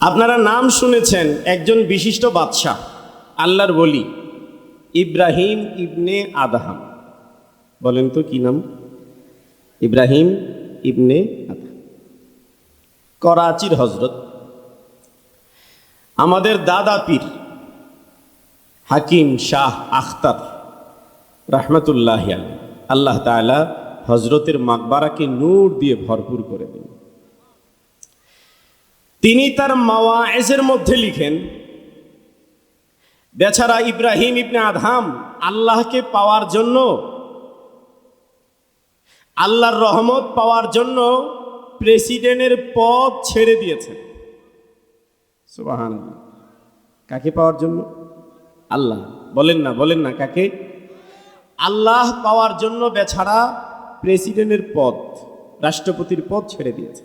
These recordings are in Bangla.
আপনারা নাম শুনেছেন একজন বিশিষ্ট বাদশাহ, আল্লাহর ওলি, ইব্রাহিম ইবনে আদহাম। বলেন তো কি নাম? ইব্রাহিম ইবনে আদহাম, করাচির হজরত। আমাদের দাদা পীর হাকিম শাহ আখতার রহমতুল্লাহ আলাইহি, আল্লাহ তাআলা হজরতের মাকবারাকে নূর দিয়ে ভরপুর করে দেন। তিনি তার মাওয়াইজের মধ্যে লিখেন, বেচারা ইব্রাহিম ইবনে আদহাম আল্লাহকে পাওয়ার জন্য, আল্লাহর রহমত পাওয়ার জন্য প্রেসিডেন্টের পদ ছেড়ে দিয়েছেন। সুবহানাল্লাহ। কাকে পাওয়ার জন্য? আল্লাহ। বলেন না কাকে? আল্লাহ পাওয়ার জন্য বেচারা প্রেসিডেন্টের পদ, রাষ্ট্রপতির পদ ছেড়ে দিয়েছে।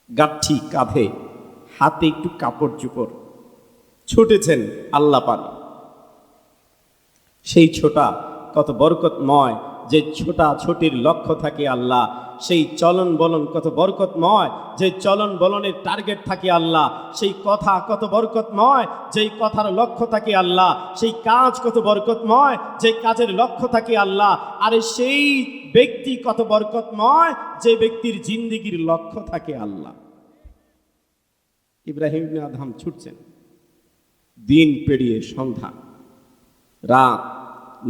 গাঠি কাঁধে, হাতে একটু কাপড় চোপড়, ছুটেছেন আল্লাহ পানে। সেই ছোটা কত বরকতময়, যে ছোটা ছোটির লক্ষ্য থাকে আল্লাহ। সেই চলন বলন কত বরকতময়, যে চলন বলনের টার্গেট থাকে আল্লাহ। সেই কথা কত বরকতময়, যেই কথার লক্ষ্য থাকে আল্লাহ। সেই কাজ কত বরকতময়, যে কাজের লক্ষ্য থাকে আল্লাহ। আরে সেই ব্যক্তি কত বরকতময়, যে ব্যক্তির জিন্দেগির লক্ষ্য থাকে আল্লাহ। ইব্রাহিম ইবনে আদহাম ছুটছেন, দিন পেরিয়ে সন্ধ্যা, রাত,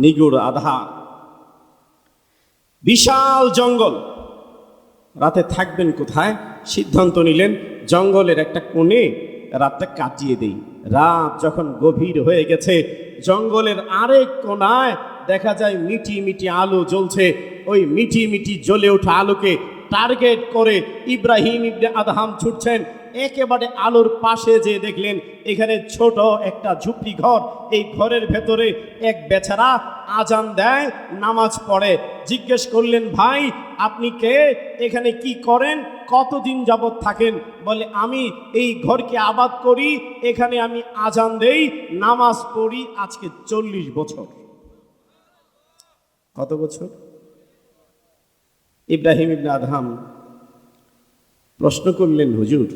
নিগুড় আধার, বিশাল জঙ্গল। রাতে থাকবেন কোথায়? সিদ্ধান্ত নিলেন জঙ্গলের একটা কোণে রাতটা কাটিয়ে দেই। রাত যখন গভীর হয়ে গেছে, জঙ্গলের আরেক কোণায় দেখা যায় মিটি মিটি আলো জ্বলছে। ওই মিটি মিটি জ্বলে ওঠা আলোকে টার্গেট করে ইব্রাহিম ইবনে আদহাম ছুটছেন। একেবারে আলোর পাশে যে দেখলেন এখানে ছোট একটা ঝুপড়ি ঘর। এই ঘরের ভেতরে এক বেচারা আজান দেয়, নামাজ পড়ে। জিজ্ঞেস করলেন, ভাই আপনি কে? এখানে কি করেন? কতদিন যাবৎ থাকেন? বলে, আমি এই ঘরকে আবাদ করি, এখানে আমি আজান দেই, নামাজ পড়ি আজকে 40 বছর। কত বছর? ইব্রাহিম ইবনে আদহাম প্রশ্ন করলেন, হুজুর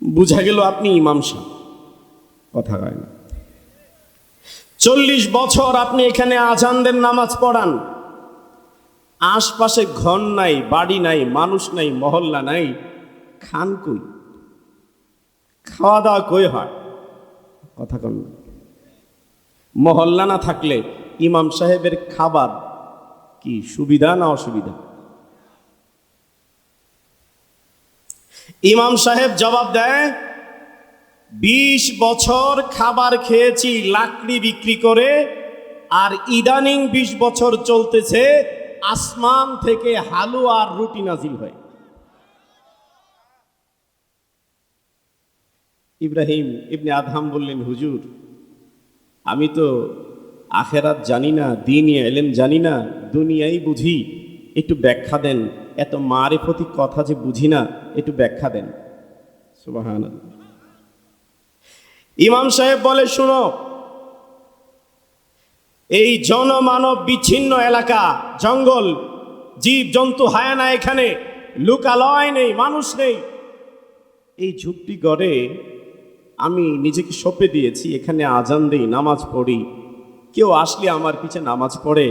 বুঝা গেল আপনি ইমাম সাহেব। কথা কয় না। 40 বছর আপনি এখানে আজান দেন, নামাজ পড়ান, আশপাশে ঘর নাই, বাড়ি নাই, মানুষ নাই, মহল্লা নাই, খান কই? খাওয়া দাওয়া কই হয়? কথা কন না। মহল্লা না থাকলে ইমাম সাহেবের খাবার কি সুবিধা না অসুবিধা? ইমাম সাহেব জবাব দেয়, 20 বছর খাবার খেয়েছি লাকড়ি বিক্রি করে, আর ইদানিং 20 বছর চলতেছে আসমান থেকে হালুয়া আর রুটি নাজিল হয়। ইব্রাহিম ইবনে আদহাম বললেন, হুজুর আমি তো আখেরাত জানি না, দ্বীন ইলম জানি না, দুনিয়াই বুঝি, একটু ব্যাখ্যা দেন। এত মারিফতি কথা যে বুঝি না, একটু ব্যাখ্যা দেন। সুবহানাল্লাহ। ইমাম সাহেব বলে, শুনো, এই জনমানব বিচ্ছিন্ন এলাকা, জঙ্গল, জীব জন্তু হায়ানা, এখানে লোকালয় নেই, মানুষ নেই। এই ঝুপড়ি ঘরে আমি নিজেকে সঁপে দিয়েছি, এখানে আজান দেই, নামাজ পড়ি, কেউ আসলে আমার পিছে নামাজ পড়ে।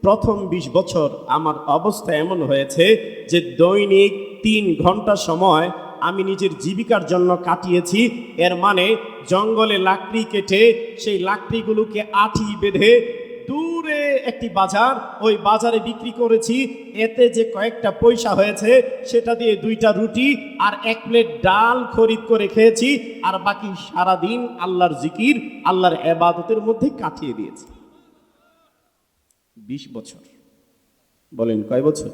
প্রথম 20 বছর আমার অবস্থা এমন হয়েছে যে দৈনিক 3 ঘন্টা সময় আমি নিজের জীবিকার জন্য কাটিয়েছি। এর মানে জঙ্গলে লাকড়ি কেটে সেই লাকড়িগুলোকে আঠি বেঁধে দূরে একটি বাজার, ওই বাজারে বিক্রি করেছি। এতে যে কয়েকটা পয়সা হয়েছে সেটা দিয়ে 2টা রুটি আর 1 প্লেট ডাল খরিদ করে খেয়েছি। আর বাকি সারাদিন আল্লাহর জিকির, আল্লাহর ইবাদতের মধ্যে কাটিয়ে দিয়েছি। 20 বছর। বলেন কয় বছর?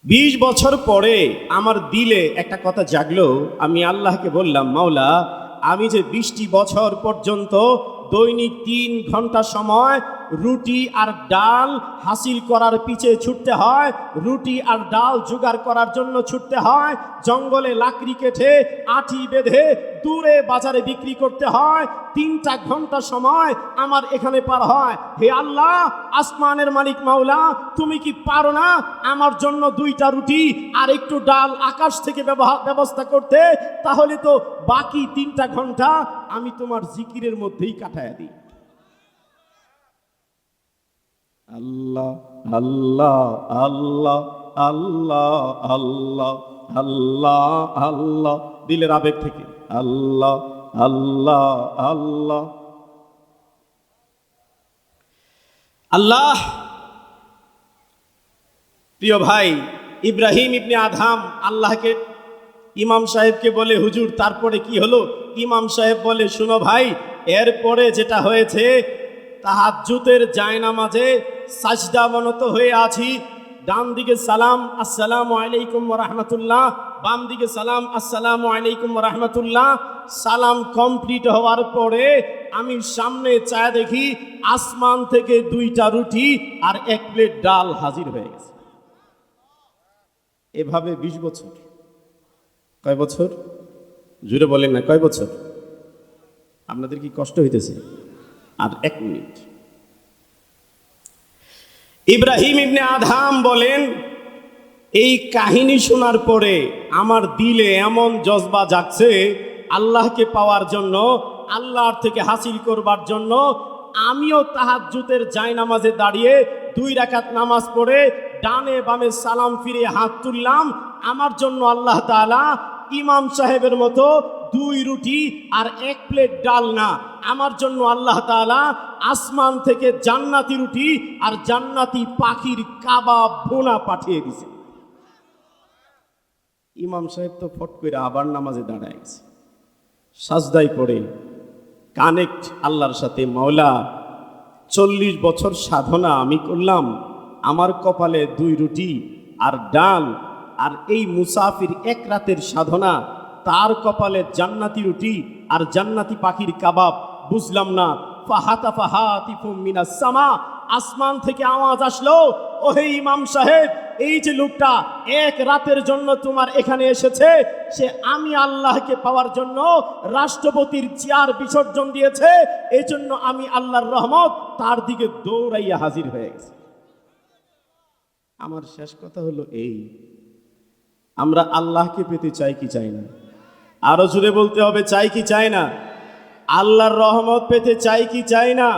20 বছর পরে আমার দিলে একটা কথা জাগলো। আমি আল্লাহকে বললাম, মাওলা আমি যে 20টি বছর পর্যন্ত দৈনিক 3 ঘন্টা সময় রুটি আর ডাল হাসিল করার পিছে ছুটতে হয়, রুটি আর ডাল জোগাড় করার জন্য ছুটতে হয়, জঙ্গলে লাকড়ি কেটে আঠি বেঁধে দূরে বাজারে বিক্রি করতে হয়। 3টা ঘন্টা সময় আমার এখানে পার হয়। হে আল্লাহ, আসমানের মালিক মাওলা, তুমি কি পারো না আমার জন্য 2টা রুটি আর একটু ডাল আকাশ থেকে ব্যবস্থা করতে? তাহলে তো বাকি 3টা ঘন্টা আমি তোমার জিকিরের মধ্যেই কাটায় দিই। আল্লাহ আল্লাহ আল্লাহ আল্লাহ আল্লাহ আল্লাহ আল্লাহ, দিলের আবেগ থেকে আল্লাহ আল্লাহ আল্লাহ আল্লাহ। প্রিয় ভাই, ইব্রাহিম ইবনে আদহাম আল্লাহকে, ইমাম সাহেবকে বলে, হুজুর তারপরে কি হলো? ইমাম সাহেব বলে, শুনো ভাই, এরপরে যেটা হয়েছে, তাহাজ্জুদের জায়নামাজে সাজদাবনত হয়ে আছি, ডান দিকে সালাম আসসালামু আলাইকুম ওয়া রাহমাতুল্লাহ, বাম দিকে সালাম আসসালামু আলাইকুম ওয়া রাহমাতুল্লাহ। সালাম কমপ্লিট হওয়ার পরে আমি সামনে চায় দেখি আসমান থেকে 2টা রুটি আর 1 প্লেট ডাল হাজির হয়ে গেছে। এভাবে 20 বছর। কয় বছর? জুড়ে বলেন না, কয় বছর? আপনাদের কি কষ্ট হইতেছে? আর 1 মিনিট। ইব্রাহিম ইবনে আদহাম বলেন, এই কাহিনী শোনার পরে আমার দিলে এমন জজবা জাগছে আল্লাহকে পাওয়ার জন্য, আল্লাহর থেকে হাসিল করবার জন্য। আমিও তাহাজ্জুদের জায়নামাজে দাঁড়িয়ে 2 রাকাত নামাজ পড়ে ডানে বামে সালাম ফিরে হাত তুললাম। আমার জন্য আল্লাহ তাআলা ইমাম সাহেবের মতো 2 রুটি আর 1 প্লেট ডাল না, আমার জন্য আল্লাহ তাআলা আসমান থেকে জান্নাতি রুটি আর জান্নাতি পাখির কাবাব ভুনা পাঠিয়ে দিয়েছে। ইমাম সাহেব তো ফট করে আবার নামাজে দাঁড়ায় গেছে, সাজদায় পড়ে কানেক্ট আল্লাহর সাথে। মাওলা, 40 বছর সাধনা আমি করলাম, আমার কপালে 2 রুটি আর ডাল, আর এই মুসাফির 1 রাতের সাধনা, তার কপালে জান্নাতি রুটি আর জান্নাতি পাখির কাবাব। বুঝলাম না। ফাহাতা ফাহাতিফুম মিনাস সামা, আসমান থেকে আওয়াজ আসলো, ওহে ইমাম সাহেব, এই যে লোকটা 1 রাতের জন্য তোমার এখানে এসেছে, সে আমি আল্লাহকে পাওয়ার জন্য রাষ্ট্রপতির চেয়ার বিসর্জন দিয়েছে, এই জন্য আমি আল্লাহর রহমত তার দিকে দৌড়াইয়া হাজির হয়ে গেছে। আমার শেষ কথা হলো এই, আমরা আল্লাহকে পেতে চাই কি চাই না? আরো জোরে বলতে হবে, চাই কি চাই না? আল্লাহর রহমত পেতে চাই কি চাই না?